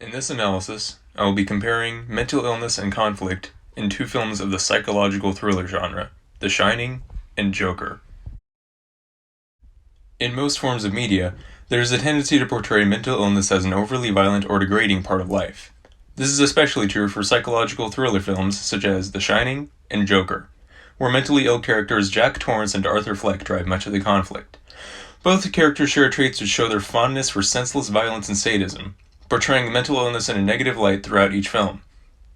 In this analysis, I will be comparing mental illness and conflict in two films of the psychological thriller genre, The Shining and Joker. In most forms of media, there is a tendency to portray mental illness as an overly violent or degrading part of life. This is especially true for psychological thriller films such as The Shining and Joker, where mentally ill characters Jack Torrance and Arthur Fleck drive much of the conflict. Both characters share traits which show their fondness for senseless violence and sadism, portraying mental illness in a negative light throughout each film.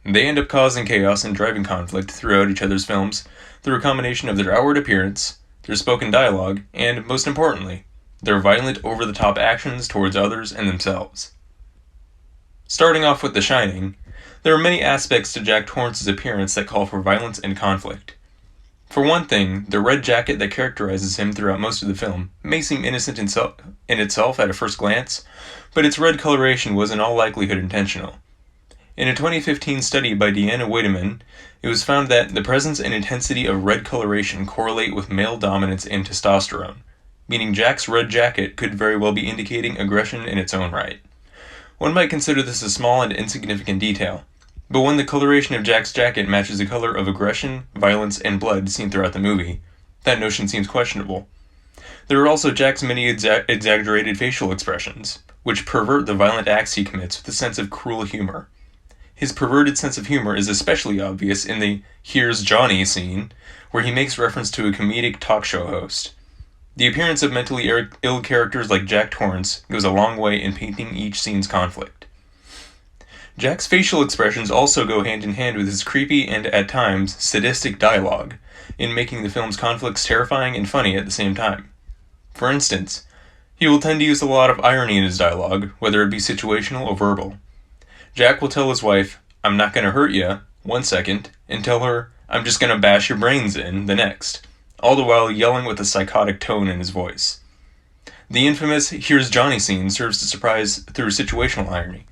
They end up causing chaos and driving conflict throughout each other's films through a combination of their outward appearance, their spoken dialogue, and, most importantly, their violent, over-the-top actions towards others and themselves. Starting off with The Shining, there are many aspects to Jack Torrance's appearance that call for violence and conflict. For one thing, the red jacket that characterizes him throughout most of the film may seem innocent in itself at a first glance, but its red coloration was in all likelihood intentional. In a 2015 study by Deanna Weideman, it was found that the presence and intensity of red coloration correlate with male dominance and testosterone, meaning Jack's red jacket could very well be indicating aggression in its own right. One might consider this a small and insignificant detail, but when the coloration of Jack's jacket matches the color of aggression, violence, and blood seen throughout the movie, that notion seems questionable. There are also Jack's many exaggerated facial expressions, which pervert the violent acts he commits with a sense of cruel humor. His perverted sense of humor is especially obvious in the "Here's Johnny" scene, where he makes reference to a comedic talk show host. The appearance of mentally ill characters like Jack Torrance goes a long way in painting each scene's conflict. Jack's facial expressions also go hand in hand with his creepy and, at times, sadistic dialogue, in making the film's conflicts terrifying and funny at the same time. For instance, he will tend to use a lot of irony in his dialogue, whether it be situational or verbal. Jack will tell his wife, "I'm not gonna hurt ya," one second, and tell her, "I'm just gonna bash your brains in," the next, all the while yelling with a psychotic tone in his voice. The infamous "Here's Johnny" scene serves to surprise through situational irony,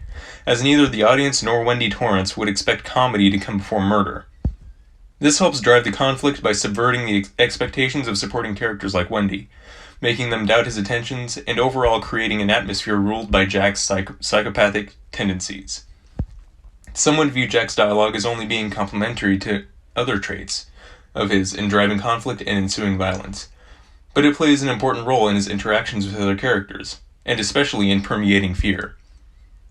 as neither the audience nor Wendy Torrance would expect comedy to come before murder. This helps drive the conflict by subverting the expectations of supporting characters like Wendy, making them doubt his intentions, and overall creating an atmosphere ruled by Jack's psychopathic tendencies. Some would view Jack's dialogue as only being complementary to other traits of his in driving conflict and ensuing violence, but it plays an important role in his interactions with other characters, and especially in permeating fear.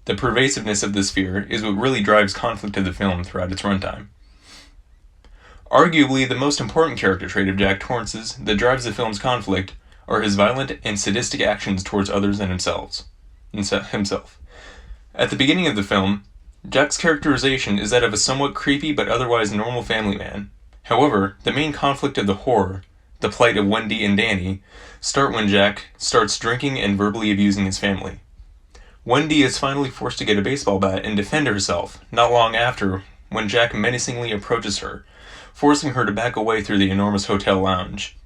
The pervasiveness of this fear is what really drives conflict of the film throughout its runtime. Arguably, the most important character trait of Jack Torrance's that drives the film's conflict are his violent and sadistic actions towards others and himself. At the beginning of the film, Jack's characterization is that of a somewhat creepy but otherwise normal family man. However, the main conflict of the horror, the plight of Wendy and Danny, start when Jack starts drinking and verbally abusing his family. Wendy is finally forced to get a baseball bat and defend herself, not long after, when Jack menacingly approaches her, forcing her to back away through the enormous hotel lounge.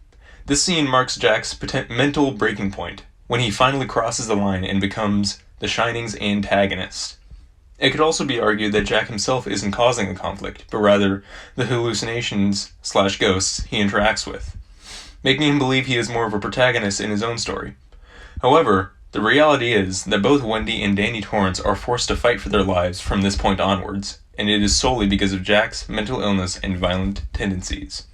This scene marks Jack's mental breaking point, when he finally crosses the line and becomes The Shining's antagonist. It could also be argued that Jack himself isn't causing the conflict, but rather the hallucinations/ghosts he interacts with, making him believe he is more of a protagonist in his own story. However, the reality is that both Wendy and Danny Torrance are forced to fight for their lives from this point onwards, and it is solely because of Jack's mental illness and violent tendencies.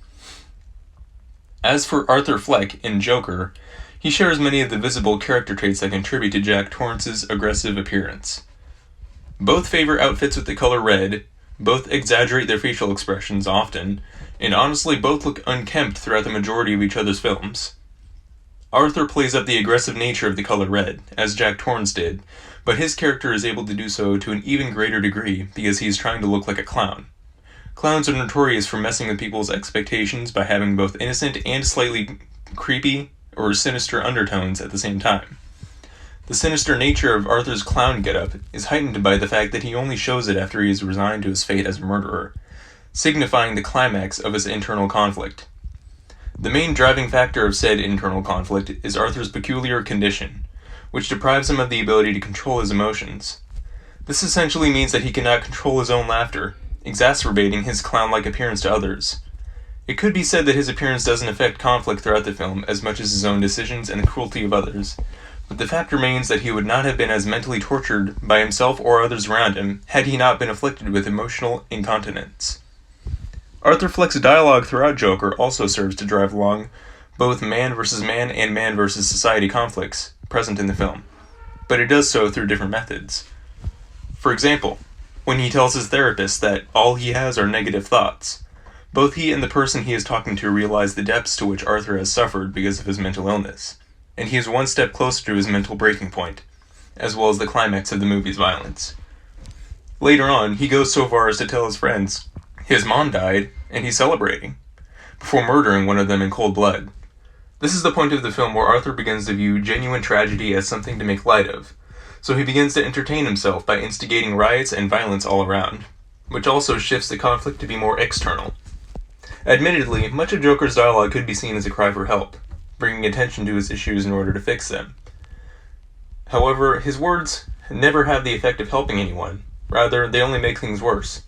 As for Arthur Fleck in Joker, he shares many of the visible character traits that contribute to Jack Torrance's aggressive appearance. Both favor outfits with the color red, both exaggerate their facial expressions often, and honestly both look unkempt throughout the majority of each other's films. Arthur plays up the aggressive nature of the color red, as Jack Torrance did, but his character is able to do so to an even greater degree because he is trying to look like a clown. Clowns are notorious for messing with people's expectations by having both innocent and slightly creepy or sinister undertones at the same time. The sinister nature of Arthur's clown getup is heightened by the fact that he only shows it after he is resigned to his fate as a murderer, signifying the climax of his internal conflict. The main driving factor of said internal conflict is Arthur's peculiar condition, which deprives him of the ability to control his emotions. This essentially means that he cannot control his own laughter, exacerbating his clown-like appearance to others. It could be said that his appearance doesn't affect conflict throughout the film as much as his own decisions and the cruelty of others, But the fact remains that he would not have been as mentally tortured by himself or others around him had he not been afflicted with emotional incontinence. Arthur Fleck's dialogue throughout Joker also serves to drive along both man versus man and man versus society conflicts present in the film, but it does so through different methods. For example, when he tells his therapist that all he has are negative thoughts, both he and the person he is talking to realize the depths to which Arthur has suffered because of his mental illness, and he is one step closer to his mental breaking point, as well as the climax of the movie's violence. Later on, he goes so far as to tell his friends his mom died and he's celebrating, before murdering one of them in cold blood. This is the point of the film where Arthur begins to view genuine tragedy as something to make light of, so he begins to entertain himself by instigating riots and violence all around, which also shifts the conflict to be more external. Admittedly, much of Joker's dialogue could be seen as a cry for help, bringing attention to his issues in order to fix them. However, his words never have the effect of helping anyone. Rather, they only make things worse,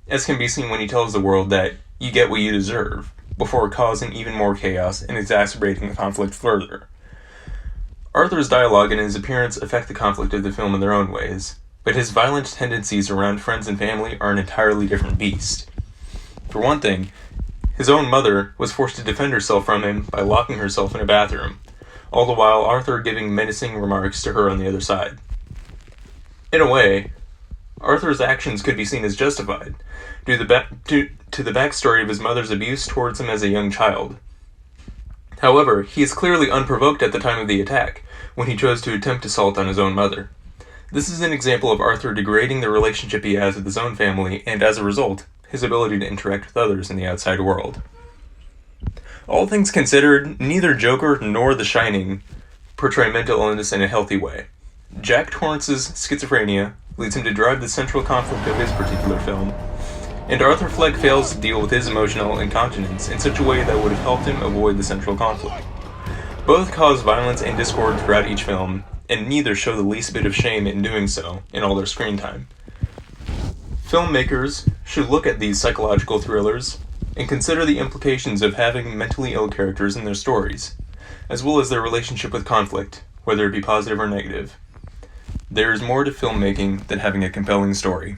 as can be seen when he tells the world that you get what you deserve, before causing even more chaos and exacerbating the conflict further. Arthur's dialogue and his appearance affect the conflict of the film in their own ways, but his violent tendencies around friends and family are an entirely different beast. For one thing, his own mother was forced to defend herself from him by locking herself in a bathroom, all the while Arthur giving menacing remarks to her on the other side. In a way, Arthur's actions could be seen as justified, due to the backstory of his mother's abuse towards him as a young child. However, he is clearly unprovoked at the time of the attack, when he chose to attempt assault on his own mother. This is an example of Arthur degrading the relationship he has with his own family, and as a result, his ability to interact with others in the outside world. All things considered, neither Joker nor The Shining portray mental illness in a healthy way. Jack Torrance's schizophrenia leads him to drive the central conflict of his particular film, and Arthur Fleck fails to deal with his emotional incontinence in such a way that would have helped him avoid the central conflict. Both cause violence and discord throughout each film, and neither show the least bit of shame in doing so in all their screen time. Filmmakers should look at these psychological thrillers and consider the implications of having mentally ill characters in their stories, as well as their relationship with conflict, whether it be positive or negative. There is more to filmmaking than having a compelling story.